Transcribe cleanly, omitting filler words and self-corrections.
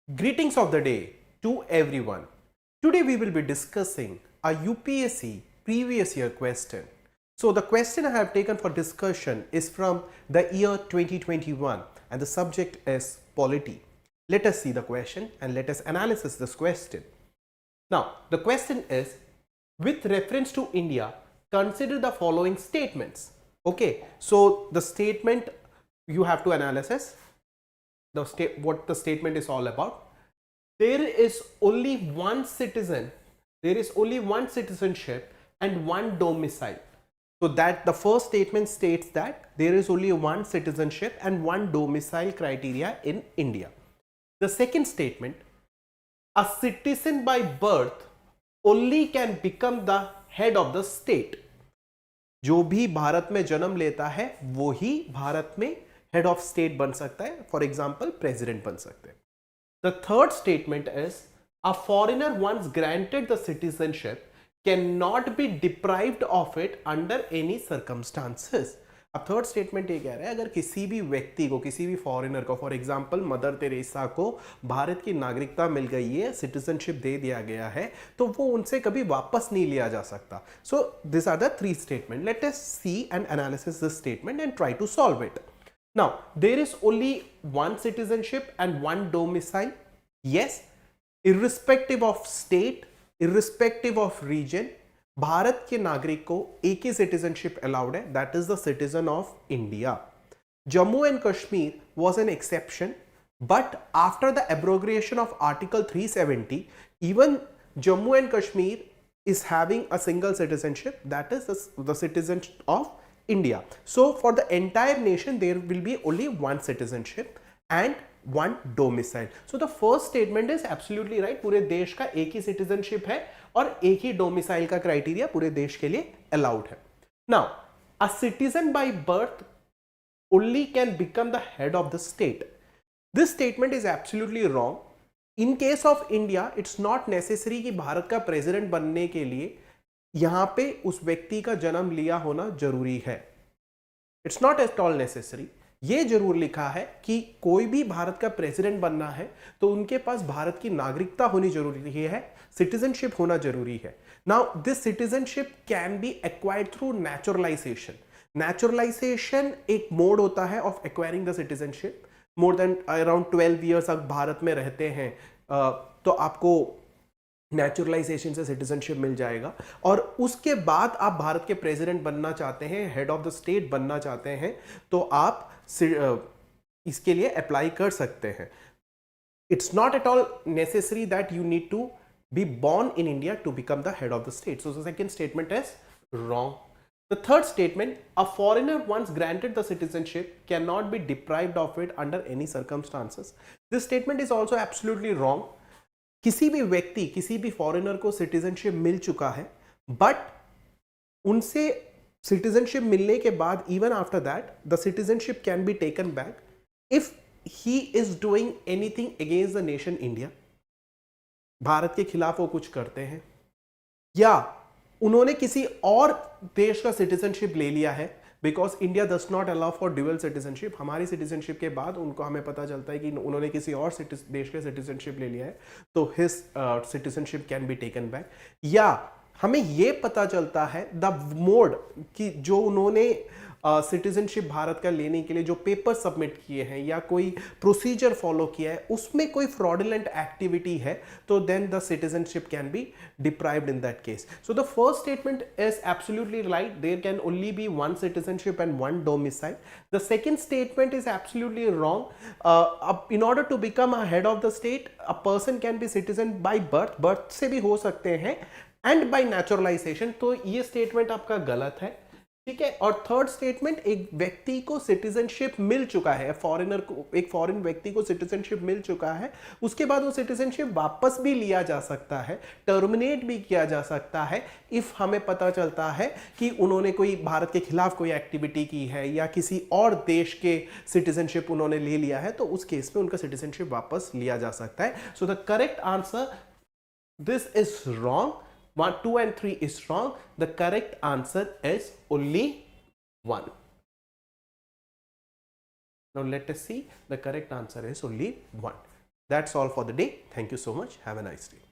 Greetings of the day to everyone. Today we will be discussing a UPSC previous year question. So the question I have taken for discussion is from the year 2021 and the subject is polity. Let us see the question and let us analyze this question. Now the question is, with reference to India, consider the following statements. Okay, so the statement you have to analyze what the statement is all about. There is only one citizen, there is only one citizenship and one domicile. So that the first statement states that there is only one citizenship and one domicile criteria in India. The second statement, a citizen by birth only can become the head of the state. जो भी भारत में जन्म लेता है वो ही भारत में head of state बन सकता है, फॉर एग्जाम्पल प्रेसिडेंट बन सकते हैं. The third statement is a foreigner once granted the citizenship can not be deprived of it under any circumstances. अब थर्ड स्टेटमेंट ये कह रहा है, अगर किसी भी व्यक्ति को, किसी भी फॉरेनर को, फॉर एग्जांपल मदर तेरेसा को भारत की नागरिकता मिल गई है, सिटीजनशिप दे दिया गया है, तो वो उनसे कभी वापस नहीं लिया जा सकता. So this are the three statement. Let us see and analysis this statement and try to solve it. Now, there is only one citizenship and one domicile. Yes, irrespective of state, irrespective of region, Bharat के नागरिक को एक ही citizenship allowed है, that is the citizen of India. Jammu and Kashmir was an exception, but after the abrogation of Article 370, even Jammu and Kashmir is having a single citizenship, that is the citizen of India. So for the entire nation there will be only one citizenship and one domicile. So the first statement is absolutely right. पूरे देश का एक ही citizenship है और एक ही domicile का criteria पूरे देश के लिए allowed है. Now a citizen by birth only can become the head of the state. This statement is absolutely wrong. In case of India, it's not necessary कि भारत का president बनने के लिए यहां पे उस व्यक्ति का जन्म लिया होना जरूरी है. It's not at all necessary. ये जरूर लिखा है कि कोई भी भारत का प्रेसिडेंट बनना है तो उनके पास भारत की नागरिकता होनी जरूरी है, सिटीजनशिप होना जरूरी है. Now this citizenship can B acquired through naturalisation. Naturalisation एक मोड होता है of acquiring the citizenship. More than around 12 years आप भारत में रहते हैं तो आपको नेचुरलाइजेशन से सिटीजनशिप मिल जाएगा, और उसके बाद आप भारत के प्रेसिडेंट बनना चाहते हैं, हेड ऑफ द स्टेट बनना चाहते हैं, तो आप इसके लिए अप्लाई कर सकते हैं. It's not at all necessary that you need to be born in India to become the head of the state. So the second statement is wrong. The third statement, a foreigner once granted the citizenship cannot be deprived of it under any circumstances. This statement is also absolutely wrong. किसी भी व्यक्ति, किसी भी foreigner को citizenship मिल चुका है, but उनसे citizenship मिलने के बाद even after that the citizenship can be taken back if he is doing anything against the nation India. Bharat के खिलाफ वो कुछ करते हैं या उन्होंने किसी और देश का सिटीजनशिप ले लिया है, because India does not allow for dual citizenship. हमारी सिटीजनशिप के बाद उनको हमें पता चलता है कि उन्होंने किसी और देश के सिटीजनशिप ले लिया है, तो his citizenship can be taken back. या हमें यह पता चलता है द मोड कि जो उन्होंने सिटीजनशिप भारत का लेने के लिए जो पेपर सबमिट किए हैं या कोई प्रोसीजर फॉलो किया है, उसमें कोई फ्रॉडुलेंट एक्टिविटी है, तो then the citizenship can be deprived in that case. So the first statement is absolutely right. There can only be one citizenship and one domicile. The second statement is absolutely wrong. In order to become a head of the state, a person can be citizen by birth. Birth से भी हो सकते हैं and by naturalization. तो ये statement आपका गलत है, ठीक है. और थर्ड स्टेटमेंट, एक व्यक्ति को सिटीजनशिप मिल चुका है, फॉरेनर को, एक फॉरेन व्यक्ति को सिटीजनशिप मिल चुका है, उसके बाद वो सिटीजनशिप वापस भी लिया जा सकता है, टर्मिनेट भी किया जा सकता है इफ हमें पता चलता है कि उन्होंने कोई भारत के खिलाफ कोई एक्टिविटी की है या किसी और देश के सिटीजनशिप उन्होंने ले लिया है, तो उस केस में उनका सिटीजनशिप वापस लिया जा सकता है. So the correct answer, this is wrong. 1, 2 and 3 is wrong. The correct answer is only 1. Now let us see, the correct answer is only 1. That's all for the day. Thank you so much. Have a nice day.